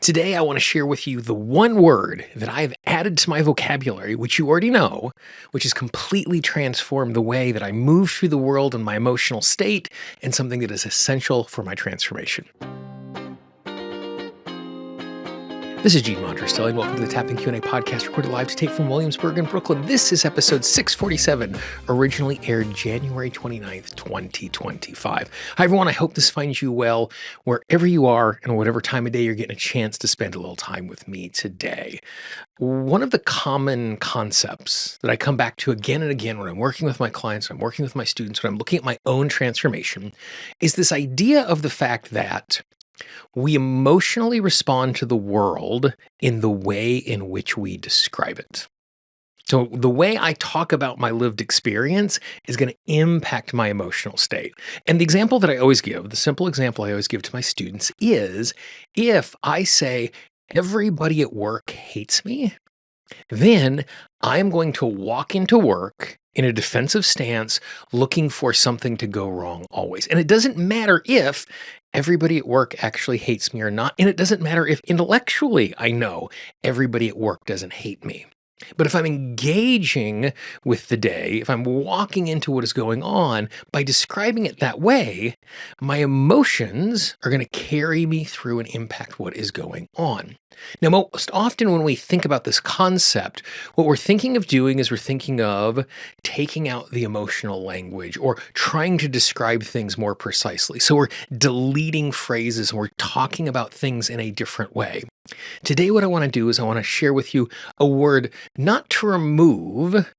Today, I want to share with you the one word that I've added to my vocabulary, which you already know, which has completely transformed the way that I move through the world and my emotional state, and something that is essential for my transformation. This is Gene Monterastelli, and welcome to the Tapping Q&A podcast recorded live to tape from Williamsburg in Brooklyn. This is episode 647, originally aired January 29th, 2025. Hi, everyone. I hope this finds you well wherever you are and whatever time of day you're getting a chance to spend a little time with me today. One of the common concepts that I come back to again and again when I'm working with my clients, when I'm working with my students, when I'm looking at my own transformation, is this idea of the fact that we emotionally respond to the world in the way in which we describe it. So the way I talk about my lived experience is going to impact my emotional state. And the example that I always give, the simple example I always give to my students is if I say, everybody at work hates me, then I'm going to walk into work in a defensive stance, looking for something to go wrong always. And it doesn't matter if everybody at work actually hates me or not. And it doesn't matter if intellectually I know everybody at work doesn't hate me. But if I'm engaging with the day, if I'm walking into what is going on by describing it that way, my emotions are going to carry me through and impact what is going on. Now, most often when we think about this concept, what we're thinking of doing is we're thinking of taking out the emotional language or trying to describe things more precisely. So we're deleting phrases and we're talking about things in a different way. Today, what I want to do is I want to share with you a word not to remove,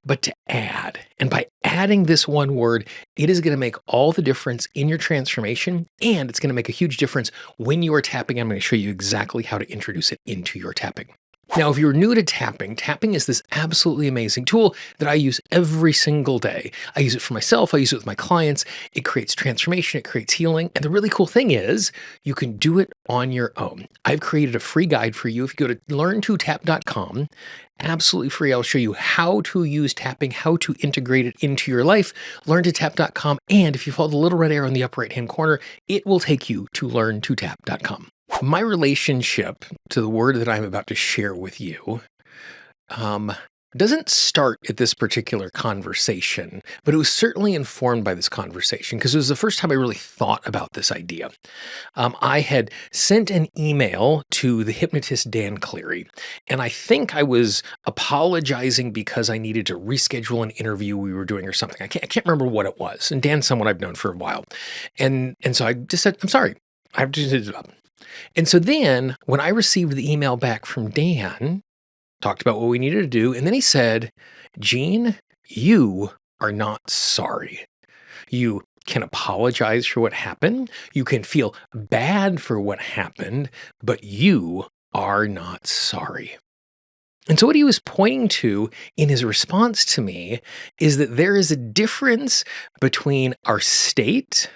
but to add. And by adding this one word, it is going to make all the difference in your transformation, and it's going to make a huge difference when you are tapping. I'm going to show you exactly how to introduce it into your tapping. Now, if you're new to tapping, tapping is this absolutely amazing tool that I use every single day. I use it for myself. I use it with my clients. It creates transformation. It creates healing. And the really cool thing is you can do it on your own. I've created a free guide for you. If you go to learntotap.com, absolutely free, I'll show you how to use tapping, how to integrate it into your life, learntotap.com. And if you follow the little red arrow in the upper right-hand corner, it will take you to learntotap.com. My relationship to the word that I'm about to share with you doesn't start at this particular conversation, but it was certainly informed by this conversation because it was the first time I really thought about this idea. I had sent an email to the hypnotist Dan Cleary, and I think I was apologizing because I needed to reschedule an interview we were doing or something. I can't remember what it was. And Dan's someone I've known for a while. And so I just said, I'm sorry. I have to do it up. And so then when I received the email back from Dan, talked about what we needed to do, and then he said, Gene, you are not sorry. You can apologize for what happened. You can feel bad for what happened, but you are not sorry. And so what he was pointing to in his response to me is that there is a difference between our state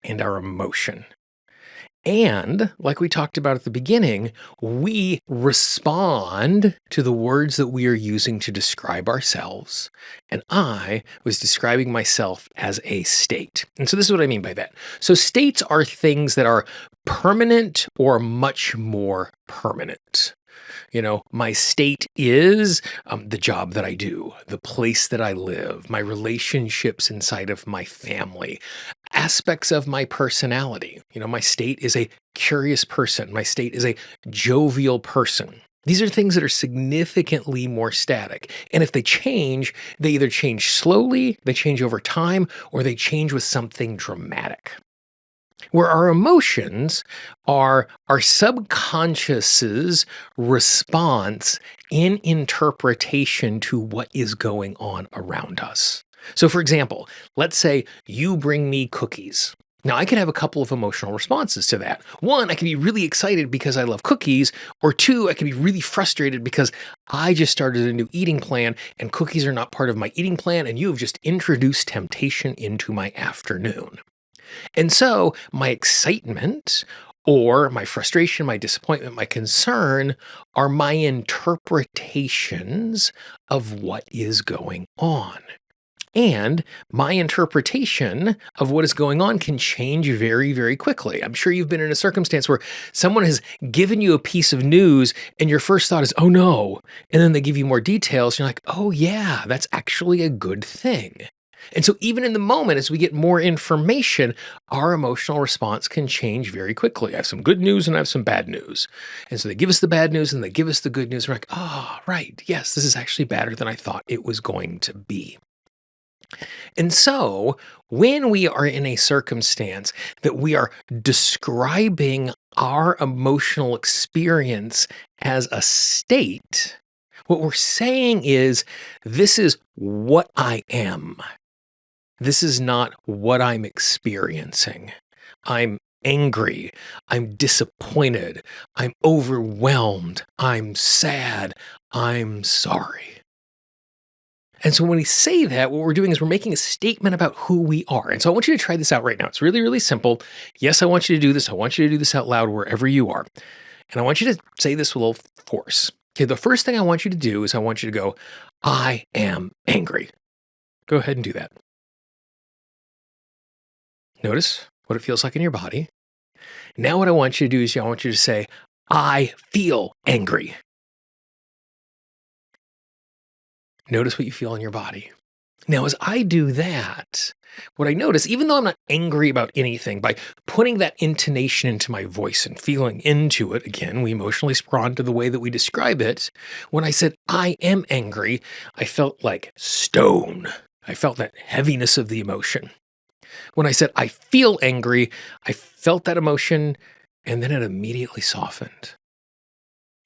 and our emotion. And like we talked about at the beginning, we respond to the words that we are using to describe ourselves. And I was describing myself as a state. And so this is what I mean by that. So states are things that are permanent or much more permanent. You know, my state is the job that I do, the place that I live, my relationships inside of my family, aspects of my personality. You know, my state is a curious person. My state is a jovial person. These are things that are significantly more static. And if they change, they either change slowly, they change over time, or they change with something dramatic. Where our emotions are our subconscious's response in interpretation to what is going on around us. So for example, let's say you bring me cookies. Now, I can have a couple of emotional responses to that. One, I can be really excited because I love cookies, or two, I can be really frustrated because I just started a new eating plan and cookies are not part of my eating plan, and you have just introduced temptation into my afternoon. And so my excitement or my frustration, my disappointment, my concern are my interpretations of what is going on. And my interpretation of what is going on can change very, very quickly. I'm sure you've been in a circumstance where someone has given you a piece of news and your first thought is, oh no. And then they give you more details. And you're like, oh yeah, that's actually a good thing. And so even in the moment, as we get more information, our emotional response can change very quickly. I have some good news and I have some bad news. And so they give us the bad news and they give us the good news. We're like, oh, right. Yes, this is actually better than I thought it was going to be. And so when we are in a circumstance that we are describing our emotional experience as a state, what we're saying is, this is what I am. This is not what I'm experiencing. I'm angry. I'm disappointed. I'm overwhelmed. I'm sad. I'm sorry. And so when we say that, what we're doing is we're making a statement about who we are. And so I want you to try this out right now. It's really, really simple. Yes, I want you to do this. I want you to do this out loud wherever you are. And I want you to say this with a little force. Okay, the first thing I want you to do is I want you to go, I am angry. Go ahead and do that. Notice what it feels like in your body. Now what I want you to do is I want you to say, I feel angry. Notice what you feel in your body. Now, as I do that, what I notice, even though I'm not angry about anything, by putting that intonation into my voice and feeling into it, again, we emotionally respond to the way that we describe it. When I said, I am angry, I felt like stone. I felt that heaviness of the emotion. When I said, I feel angry, I felt that emotion and then it immediately softened.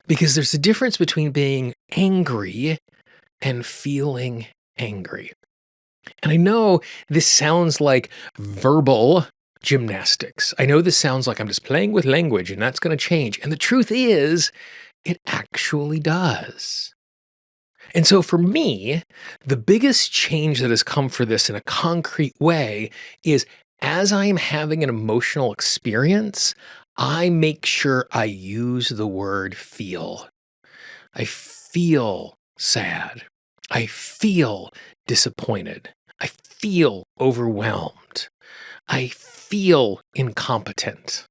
Because there's a difference between being angry and feeling angry. And I know this sounds like verbal gymnastics. I know this sounds like I'm just playing with language and that's going to change. And the truth is, it actually does. And so for me, the biggest change that has come for this in a concrete way is as I'm having an emotional experience, I make sure I use the word feel. I feel sad. I feel disappointed. I feel overwhelmed. I feel incompetent.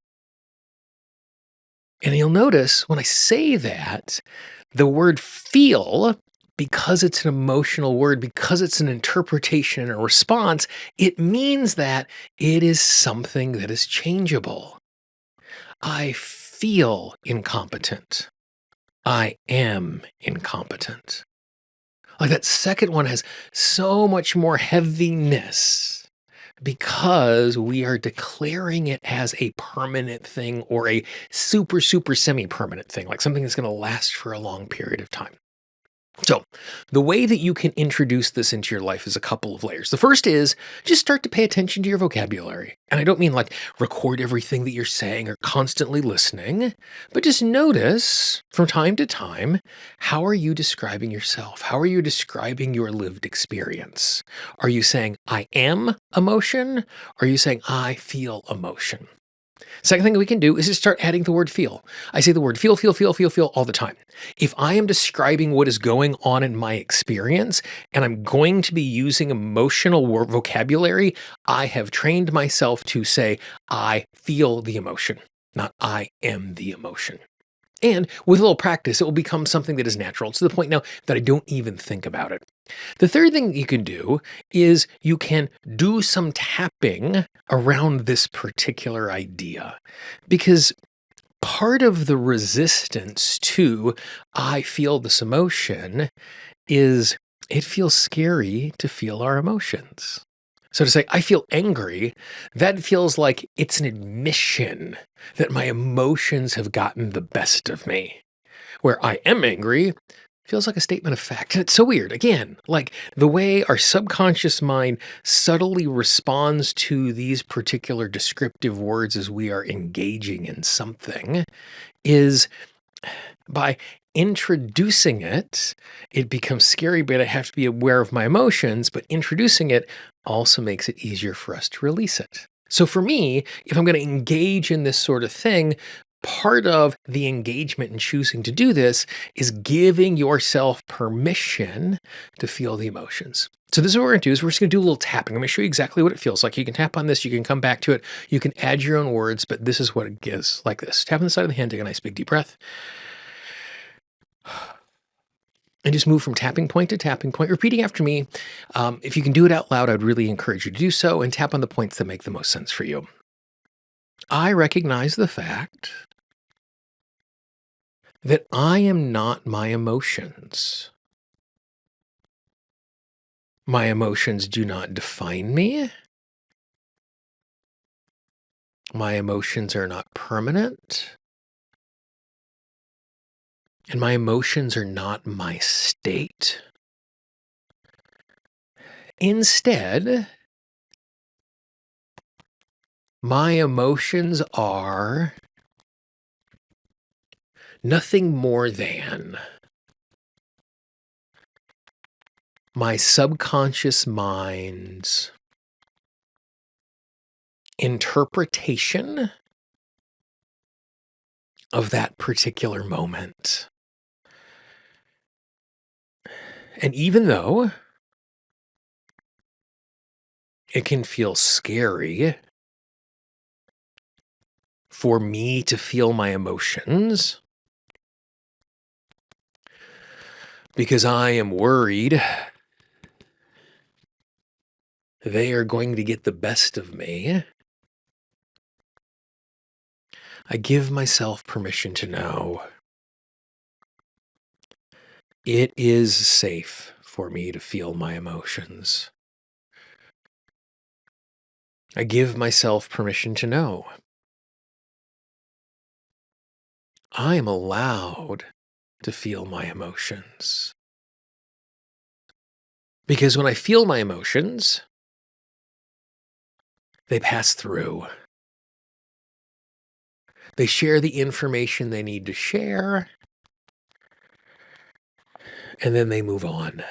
And you'll notice when I say that, the word feel, because it's an emotional word, because it's an interpretation and a response, it means that it is something that is changeable. I feel incompetent. I am incompetent. Like that second one has so much more heaviness because we are declaring it as a permanent thing or a super, super semi-permanent thing, like something that's going to last for a long period of time. So the way that you can introduce this into your life is a couple of layers. The first is just start to pay attention to your vocabulary. And I don't mean like record everything that you're saying or constantly listening, but just notice from time to time, how are you describing yourself? How are you describing your lived experience? Are you saying, I am emotion? Or are you saying, I feel emotion? Second thing we can do is just start adding the word feel. I say the word feel all the time. If I am describing what is going on in my experience and I'm going to be using emotional vocabulary, I have trained myself to say, I feel the emotion, not I am the emotion. And with a little practice, it will become something that is natural to the point now that I don't even think about it. The third thing you can do is you can do some tapping around this particular idea, because part of the resistance to I feel this emotion is it feels scary to feel our emotions. So to say, I feel angry, that feels like it's an admission that my emotions have gotten the best of me. Where I am angry feels like a statement of fact. And it's so weird. Again, like the way our subconscious mind subtly responds to these particular descriptive words as we are engaging in something is by introducing it, it becomes scary, but I have to be aware of my emotions, but introducing it also makes it easier for us to release it. So for me, if I'm going to engage in this sort of thing, part of the engagement in choosing to do this is giving yourself permission to feel the emotions. So this is what we're going to do is we're just going to do a little tapping. I'm going to show you exactly what it feels like. You can tap on this. You can come back to it. You can add your own words, but this is what it gives, like this. Tap on the side of the hand, take a nice big deep breath. And just move from tapping point to tapping point, repeating after me. If you can do it out loud, I'd really encourage you to do so and tap on the points that make the most sense for you. I recognize the fact that I am not my emotions. My emotions do not define me. My emotions are not permanent. And my emotions are not my state. Instead, my emotions are nothing more than my subconscious mind's interpretation of that particular moment. And even though it can feel scary for me to feel my emotions, because I am worried they are going to get the best of me, I give myself permission to know it is safe for me to feel my emotions. I give myself permission to know I am allowed to feel my emotions. Because when I feel my emotions, they pass through. They share the information they need to share, and then they move on.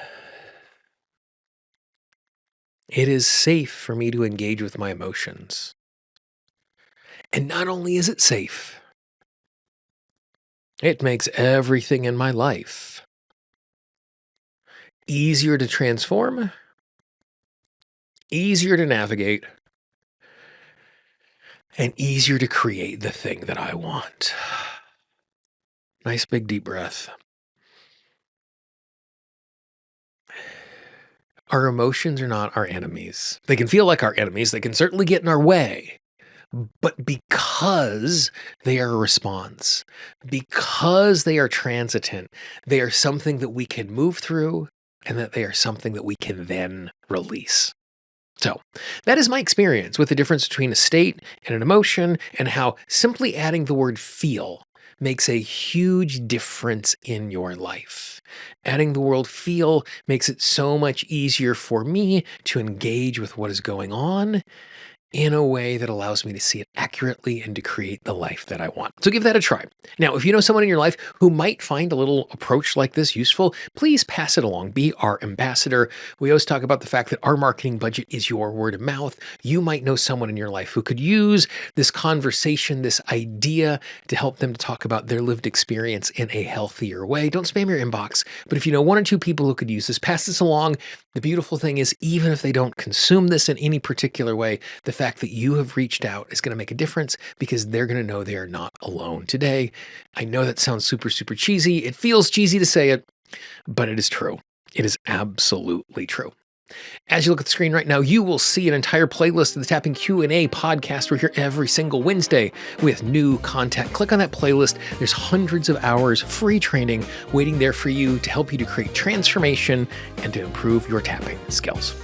It is safe for me to engage with my emotions. And not only is it safe, it makes everything in my life easier to transform, easier to navigate, and easier to create the thing that I want. Nice big deep breath. Our emotions are not our enemies. They can feel like our enemies. They can certainly get in our way. But because they are a response, because they are transitant, they are something that we can move through, and that they are something that we can then release. So that is my experience with the difference between a state and an emotion, and how simply adding the word feel makes a huge difference in your life. Adding the word feel makes it so much easier for me to engage with what is going on in a way that allows me to see it accurately and to create the life that I want. So give that a try. Now, if you know someone in your life who might find a little approach like this useful, please pass it along. Be our ambassador. We always talk about the fact that our marketing budget is your word of mouth. You might know someone in your life who could use this conversation, this idea, to help them to talk about their lived experience in a healthier way. Don't spam your inbox, but if you know one or two people who could use this, pass this along. The beautiful thing is, even if they don't consume this in any particular way, the fact that you have reached out is going to make a difference, because they're going to know they are not alone today. I know that sounds super, super cheesy. It feels cheesy to say it, but it is true. It is absolutely true. As you look at the screen right now, you will see an entire playlist of the Tapping Q&A podcast. We're here every single Wednesday with new content. Click on that playlist. There's hundreds of hours free training waiting there for you to help you to create transformation and to improve your tapping skills.